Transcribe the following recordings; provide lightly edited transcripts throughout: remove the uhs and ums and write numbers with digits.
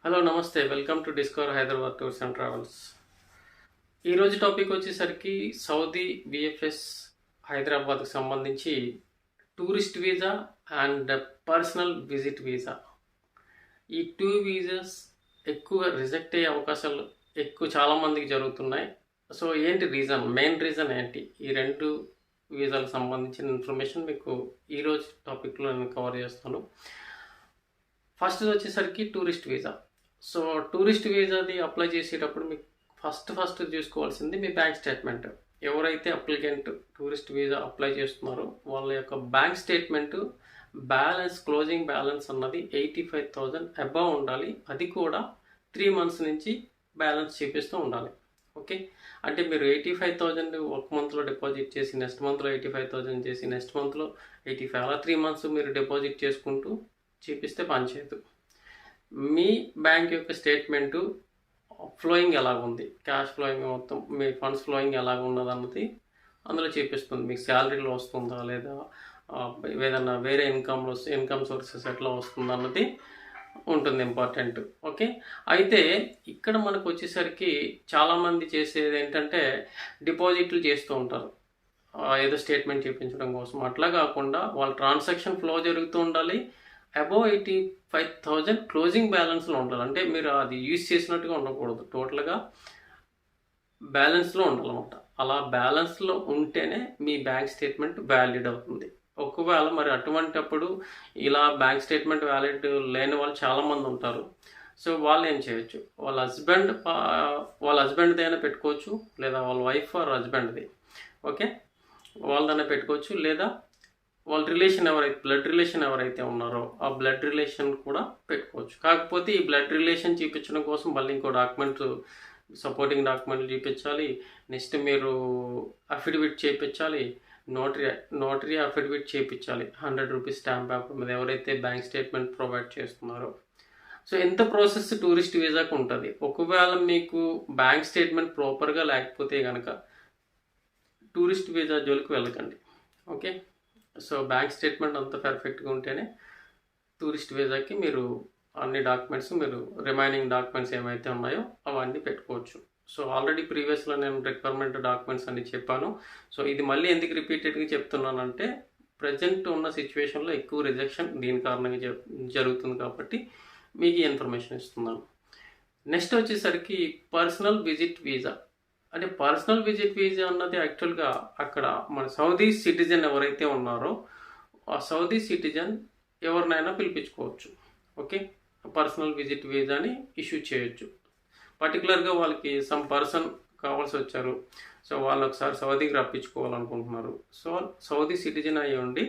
Hello నమస్తే welcome to discover Hyderabad tours and travels. ఈరోజు topic వచ్చేసరికి సౌదీ విఎఫ్ఎస్ హైదరాబాద్కి సంబంధించి tourist visa and personal visit visa. ఈ టూ వీసాస్ ఎక్కువ రిజెక్ట్ అయ్యే అవకాశాలు చాలామందికి జరుగుతున్నాయి. సో ఏంటి రీజన్, మెయిన్ రీజన్ ఏంటి, ఈ రెండు వీసాలకు సంబంధించిన ఇన్ఫర్మేషన్ మీకు ఈరోజు టాపిక్లో నేను కవర్ చేస్తాను. ఫస్ట్ వచ్చేసరికి టూరిస్ట్ వీసా. సో టూరిస్ట్ వీసాది అప్లై చేసేటప్పుడు మీకు ఫస్ట్ చూసుకోవాల్సింది మీ బ్యాంక్ స్టేట్మెంట్. ఎవరైతే అప్లికెంట్ టూరిస్ట్ వీసా అప్లై చేస్తున్నారో వాళ్ళ యొక్క bank statement balance, closing balance అన్నది 85,000 అబవ్ ఉండాలి. అది కూడా 3 months నుంచి బ్యాలెన్స్ చూపిస్తూ ఉండాలి. ఓకే, అంటే మీరు 85,000 ఒక మంత్లో డిపాజిట్ చేసి నెక్స్ట్ మంత్లో 85,000 చేసి నెక్స్ట్ మంత్లో 85, అలా 3 months మీరు డిపాజిట్ చేసుకుంటూ చూపిస్తే పనిచేయదు. మీ బ్యాంక్ యొక్క స్టేట్మెంటు ఫ్లోయింగ్ ఎలాగుంది, క్యాష్ ఫ్లోయింగ్ మొత్తం మీ ఫండ్స్ ఫ్లోయింగ్ ఎలాగ ఉన్నది అన్నది అందులో చూపిస్తుంది. మీకు శాలరీలో వస్తుందా లేదా, ఏదన్నా వేరే ఇన్కమ్ సోర్సెస్ ఎట్లా వస్తుందా అన్నది ఉంటుంది, ఇంపార్టెంట్. ఓకే, అయితే ఇక్కడ మనకు వచ్చేసరికి చాలామంది చేసేది ఏంటంటే డిపాజిట్లు చేస్తూ ఉంటారు ఏదో స్టేట్మెంట్ చూపించడం కోసం. అట్లా కాకుండా వాళ్ళ ట్రాన్సాక్షన్ ఫ్లో జరుగుతూ ఉండాలి. అబౌవ్ 85,000 క్లోజింగ్ బ్యాలెన్స్లో ఉండాలి. అంటే మీరు అది యూజ్ చేసినట్టుగా ఉండకూడదు, టోటల్గా బ్యాలెన్స్లో ఉండాలన్నమాట. అలా బ్యాలెన్స్లో ఉంటేనే మీ బ్యాంక్ స్టేట్మెంట్ వ్యాలిడ్ అవుతుంది. ఒకవేళ మరి అటువంటప్పుడు ఇలా బ్యాంక్ స్టేట్మెంట్ వ్యాలిడ్ లేని వాళ్ళు చాలామంది ఉంటారు. సో వాళ్ళు ఏం చేయొచ్చు, వాళ్ళ హస్బెండ్ది అయినా పెట్టుకోవచ్చు, లేదా వాళ్ళ వైఫ్ ఆర్ హస్బెండ్ది, ఓకే, వాళ్ళదైనా పెట్టుకోవచ్చు, లేదా వాళ్ళ బ్లడ్ రిలేషన్ ఎవరైతే ఉన్నారో ఆ బ్లడ్ రిలేషన్ కూడా పెట్టుకోవచ్చు. కాకపోతే ఈ బ్లడ్ రిలేషన్ చూపించడం కోసం మళ్ళీ ఇంకో డాక్యుమెంట్, సపోర్టింగ్ డాక్యుమెంట్లు చూపించాలి. నెక్స్ట్ మీరు అఫిడవిట్ చేయించాలి, నోటరీ అఫిడవిట్ చేయించాలి 100 రూపీస్ స్టాంప్ పేపర్ మీద, ఎవరైతే బ్యాంక్ స్టేట్మెంట్ ప్రొవైడ్ చేస్తున్నారో. సో ఎంత ప్రాసెస్ టూరిస్ట్ వీసాకు ఉంటుంది. ఒకవేళ మీకు బ్యాంక్ స్టేట్మెంట్ ప్రాపర్గా లేకపోతే కనుక టూరిస్ట్ వీసా జోలికి వెళ్ళకండి. ఓకే, సో బ్యాంక్ స్టేట్మెంట్ అంతా పర్ఫెక్ట్గా ఉంటేనే టూరిస్ట్ వీసాకి మీరు అన్ని డాక్యుమెంట్స్, మీరు రిమైనింగ్ డాక్యుమెంట్స్ ఏమైతే ఉన్నాయో అవన్నీ పెట్టుకోవచ్చు. సో ఆల్రెడీ ప్రీవియస్లో నేను రిక్వైర్మెంట్ డాక్యుమెంట్స్ అన్ని చెప్పాను. సో ఇది మళ్ళీ ఎందుకు రిపీటెడ్గా చెప్తున్నానంటే ప్రజెంట్ ఉన్న సిచ్యువేషన్లో ఎక్కువ రిజెక్షన్ దీని కారణంగా జరుగుతుంది కాబట్టి మీకు ఈ ఇన్ఫర్మేషన్ ఇస్తున్నాను. నెక్స్ట్ వచ్చేసరికి పర్సనల్ విజిట్ వీసా. అంటే పర్సనల్ విజిట్ వీసా అన్నది యాక్చువల్గా అక్కడ మన సౌదీ సిటిజన్ ఎవరైతే ఉన్నారో ఆ సౌదీ సిటిజన్ ఎవరినైనా పిలిపించుకోవచ్చు. ఓకే, పర్సనల్ విజిట్ వీసాని ఇష్యూ చేయొచ్చు. పర్టికులర్గా వాళ్ళకి సమ్ పర్సన్ కావాల్సి వచ్చారు, సో వాళ్ళు ఒకసారి సౌదీకి రప్పించుకోవాలనుకుంటున్నారు. సో సౌదీ సిటిజన్ అయ్యి ఉండి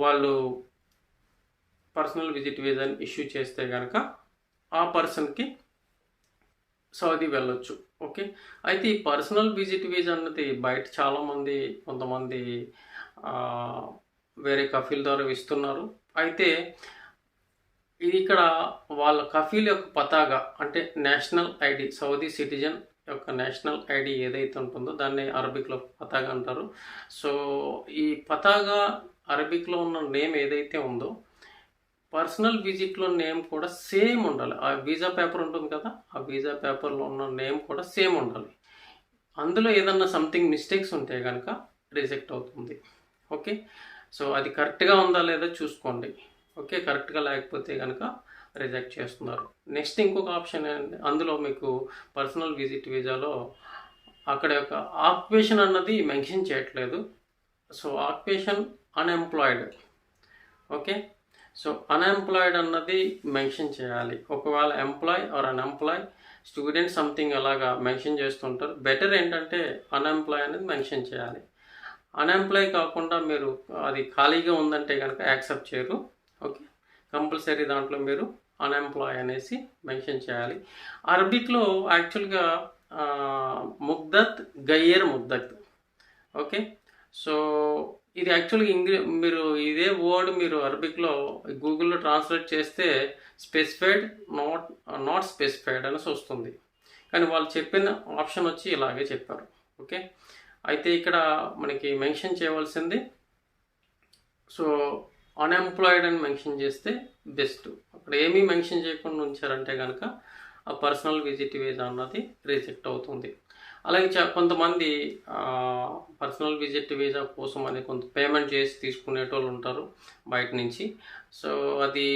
వాళ్ళు పర్సనల్ విజిట్ వీసాని ఇష్యూ చేస్తే కనుక ఆ పర్సన్కి సౌదీ వెళ్ళొచ్చు. ఓకే, అయితే ఈ పర్సనల్ విజిట్ వీసా అన్నది బయట కొంతమంది వేరే కఫీల్ ద్వారా ఇస్తున్నారు. అయితే ఇది ఇక్కడ వాళ్ళ కఫీల్ యొక్క పతాగా, అంటే నేషనల్ ఐడి, సౌదీ సిటిజన్ యొక్క నేషనల్ ఐడి ఏదైతే ఉంటుందో దాన్ని అరబిక్లో పతాగా అంటారు. సో ఈ పతాగా అరబిక్లో ఉన్న నేమ్ ఏదైతే ఉందో పర్సనల్ విజిట్లో నేమ్ కూడా సేమ్ ఉండాలి. ఆ వీసా పేపర్ ఉంటుంది కదా, ఆ వీసా పేపర్లో ఉన్న నేమ్ కూడా సేమ్ ఉండాలి. అందులో ఏదన్నా సంథింగ్ మిస్టేక్స్ ఉంటే కనుక రిజెక్ట్ అవుతుంది. ఓకే, సో అది కరెక్ట్గా ఉందా లేదా చూసుకోండి. ఓకే, కరెక్ట్గా లేకపోతే కనుక రిజెక్ట్ చేస్తున్నారు. నెక్స్ట్ ఇంకొక ఆప్షన్ ఏంటంటే అందులో మీకు పర్సనల్ విజిట్ వీసాలో అక్కడ యొక్క ఆక్యుపేషన్ అన్నది మెన్షన్ చేయట్లేదు. So occupation unemployed. Okay, so unemployed అన్నది మెన్షన్ చేయాలి. ఒకవేళ employ or unemploy, student something అలాగా మెన్షన్ చేస్తుంటారు. బెటర్ ఏంటంటే అన్ఎంప్లాయ్ అనేది మెన్షన్ చేయాలి. అన్ఎంప్లాయ్ కాకుండా మీరు అది ఖాళీగా ఉందంటే కనుక యాక్సెప్ట్ చేయరు. ఓకే, కంపల్సరీ దాంట్లో మీరు అన్ఎంప్లాయ్ అనేసి మెన్షన్ చేయాలి. అరబిక్లో యాక్చువల్గా ముగ్దత్. ఓకే, సో ఇది యాక్చువల్గా మీరు ఇదే వర్డ్ మీరు అరబిక్లో గూగుల్లో ట్రాన్స్లేట్ చేస్తే స్పెసిఫైడ్, నాట్ స్పెసిఫైడ్ అనేసి వస్తుంది. కానీ వాళ్ళు చెప్పిన ఆప్షన్ వచ్చి ఇలాగే చెప్పారు. ఓకే, అయితే ఇక్కడ మనకి మెన్షన్ చేయవలసింది, సో అన్ఎంప్లాయిడ్ అని మెన్షన్ చేస్తే బెస్ట్. అక్కడ ఏమీ మెన్షన్ చేయకుండా ఉంచారంటే కనుక ఆ పర్సనల్ విజిట్ వీసా అన్నది రిజెక్ట్ అవుతుంది. అలాగే కొంతమంది పర్సనల్ విజిట్ వీసా కోసం అని కొంత పేమెంట్ చేసి తీసుకునేటోళ్ళు ఉంటారు బయట నుంచి. సో అది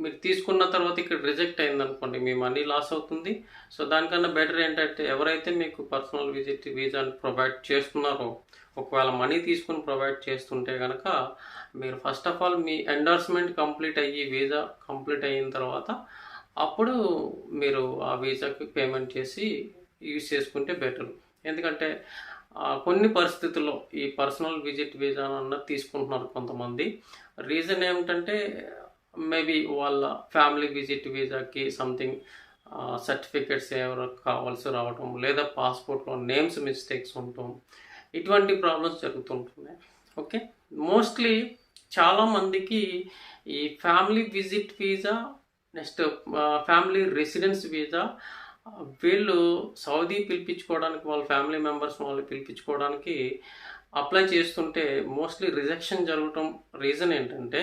మీరు తీసుకున్న తర్వాత ఇక్కడ రిజెక్ట్ అయిందనుకోండి, మీ మనీ లాస్ అవుతుంది. సో దానికన్నా బెటర్ ఏంటంటే ఎవరైతే మీకు పర్సనల్ విజిట్ వీసాని ప్రొవైడ్ చేస్తున్నారో, ఒకవేళ మనీ తీసుకుని ప్రొవైడ్ చేస్తుంటే కనుక మీరు first of all me endorsement complete అయ్యి వీసా కంప్లీట్ అయిన తర్వాత అప్పుడు మీరు ఆ వీసాకి పేమెంట్ చేసి యూజ్ చేసుకుంటే బెటర్. ఎందుకంటే కొన్ని పరిస్థితుల్లో ఈ పర్సనల్ విజిట్ వీసా అన్నది తీసుకుంటున్నారు కొంతమంది. రీజన్ ఏమిటంటే మేబీ వాళ్ళ ఫ్యామిలీ విజిట్ వీసాకి సంథింగ్ సర్టిఫికెట్స్ ఎవరు కావాల్సి రావటం, లేదా పాస్పోర్ట్లో నేమ్స్ మిస్టేక్స్ ఉండటం, ఇటువంటి ప్రాబ్లమ్స్ జరుగుతుంటున్నాయి. ఓకే, మోస్ట్లీ చాలామందికి ఈ family visit visa, next family residence visa, వీళ్ళు సౌదీ పిలిపించుకోవడానికి వాళ్ళ ఫ్యామిలీ మెంబర్స్ వాళ్ళు పిలిపించుకోవడానికి అప్లై చేస్తుంటే మోస్ట్లీ రిజెక్షన్ జరగటం రీజన్ ఏంటంటే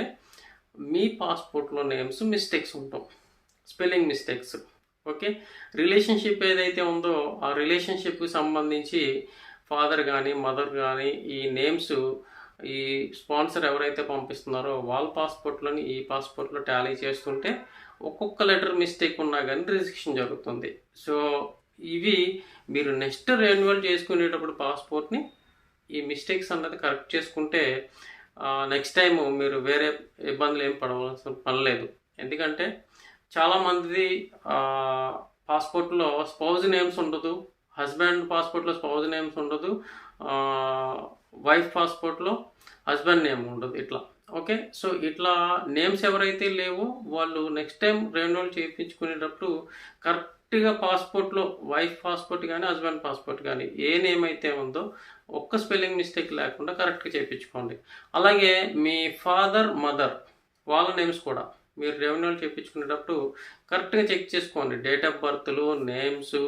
మీ పాస్పోర్ట్లో నేమ్స్ మిస్టేక్స్ ఉంటాం, స్పెల్లింగ్ మిస్టేక్స్. ఓకే, రిలేషన్షిప్ ఏదైతే ఉందో ఆ రిలేషన్షిప్కి సంబంధించి ఫాదర్ కానీ మదర్ కానీ ఈ నేమ్స్ ఈ స్పాన్సర్ ఎవరైతే పంపిస్తున్నారో వాళ్ళ పాస్పోర్ట్లోని ఈ పాస్పోర్ట్లో టాలీ చేస్తుంటే ఒక్కొక్క లెటర్ మిస్టేక్ ఉన్నా కానీ రిజెక్షన్ జరుగుతుంది. సో ఇవి మీరు నెక్స్ట్ రెన్యువల్ చేసుకునేటప్పుడు పాస్పోర్ట్ని ఈ మిస్టేక్స్ అన్నది కరెక్ట్ చేసుకుంటే నెక్స్ట్ టైం మీరు వేరే ఇబ్బందులు ఏం పడవలసిన పని లేదు. ఎందుకంటే చాలామంది పాస్పోర్ట్లో స్పౌజ్ నేమ్స్ ఉండదు, హస్బెండ్ పాస్పోర్ట్లో స్పౌజ్ నేమ్స్ ఉండదు, వైఫ్ పాస్పోర్ట్లో హస్బెండ్ నేమ్ ఉండదు ఇట్లా. ఓకే, సో ఇట్లా నేమ్స్ ఎవరైతే లేవో వాళ్ళు నెక్స్ట్ టైం రెన్యువల్ చేయించుకునేటప్పుడు కరెక్ట్గా పాస్పోర్ట్లో వైఫ్ పాస్పోర్ట్ కానీ హస్బెండ్ పాస్పోర్ట్ కానీ ఏ నేమ్ అయితే ఉందో ఒక్క స్పెల్లింగ్ మిస్టేక్ లేకుండా కరెక్ట్గా చేయించుకోండి. అలాగే మీ ఫాదర్ మదర్ వాళ్ళ నేమ్స్ కూడా మీరు రెన్యువల్ చేయించుకునేటప్పుడు కరెక్ట్గా చెక్ చేసుకోండి. డేట్ ఆఫ్ బర్త్లు, నేమ్స్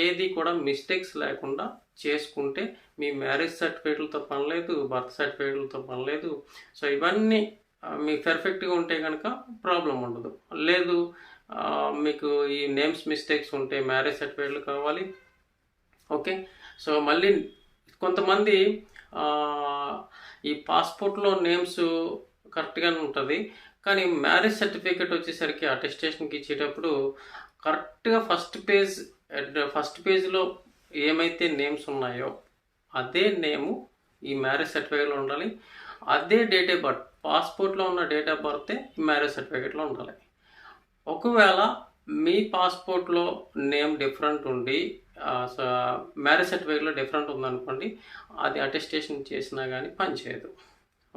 ఏది కూడా మిస్టేక్స్ లేకుండా చేసుకుంటే మీ మ్యారేజ్ సర్టిఫికేట్లతో పని లేదు, బర్త్ సర్టిఫికేట్లతో పని లేదు. సో ఇవన్నీ మీకు పర్ఫెక్ట్గా ఉంటే కనుక ప్రాబ్లం ఉండదు. లేదు మీకు ఈ నేమ్స్ మిస్టేక్స్ ఉంటే మ్యారేజ్ సర్టిఫికేట్లు కావాలి. ఓకే, సో మళ్ళీ కొంతమంది ఈ పాస్పోర్ట్లో నేమ్స్ కరెక్ట్గానే ఉంటుంది, కానీ మ్యారేజ్ సర్టిఫికేట్ వచ్చేసరికి అటెస్టేషన్కి ఇచ్చేటప్పుడు కరెక్ట్గా ఫస్ట్ పేజ్లో ఏమైతే నేమ్స్ ఉన్నాయో అదే నేము ఈ మ్యారేజ్ సర్టిఫికేట్లో ఉండాలి, అదే డేట్ ఆఫ్ బర్త్ పాస్పోర్ట్లో ఉన్న డేట్ ఆఫ్ బర్తే ఈ మ్యారేజ్ సర్టిఫికేట్లో ఉండాలి. ఒకవేళ మీ పాస్పోర్ట్లో నేమ్ డిఫరెంట్ ఉండి మ్యారేజ్ సర్టిఫికేట్లో డిఫరెంట్ ఉందనుకోండి, అది అటెస్టేషన్ చేసినా కానీ పనిచేయదు.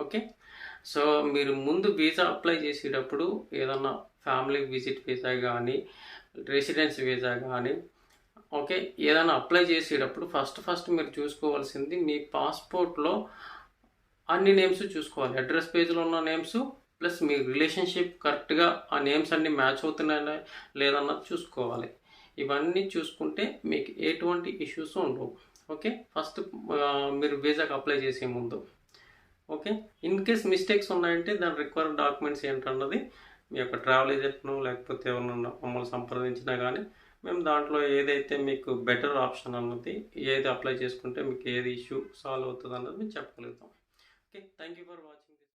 ఓకే, సో మీరు ముందు వీసా అప్లై చేసేటప్పుడు ఏదన్నా ఫ్యామిలీ విజిట్ వీసా కానీ రెసిడెన్స్ వీసా కానీ ఓకే ఏదైనా అప్లై చేసేటప్పుడు ఫస్ట్ మీరు చూసుకోవాల్సింది మీ పాస్పోర్ట్లో అన్ని నేమ్స్ చూసుకోవాలి. అడ్రస్ పేజ్లో ఉన్న నేమ్స్ ప్లస్ మీ రిలేషన్షిప్ కరెక్ట్గా ఆ నేమ్స్ అన్నీ మ్యాచ్ అవుతున్నాయా లేదన్నది చూసుకోవాలి. ఇవన్నీ చూసుకుంటే మీకు ఎటువంటి ఇష్యూస్ ఉండవు. ఓకే, ఫస్ట్ మీరు వీసాకి అప్లై చేసే ముందు. ఓకే, ఇన్ కేస్ మిస్టేక్స్ ఉన్నాయంటే దాని రిక్వైర్డ్ డాక్యుమెంట్స్ ఏంటన్నది మీ యొక్క ట్రావెల్ ఏజెంట్ను లేకపోతే ఎవరన్నా మమ్మల్ని సంప్రదించినా కానీ మేము దాంట్లో ఏదైతే మీకు బెటర్ ఆప్షన్ అన్నది ఏది అప్లై చేసుకుంటే మీకు ఏది ఇష్యూ సాల్వ్ అవుతుంది అన్నది మేము చెప్పగలుగుతాం. Okay, thank you for watching.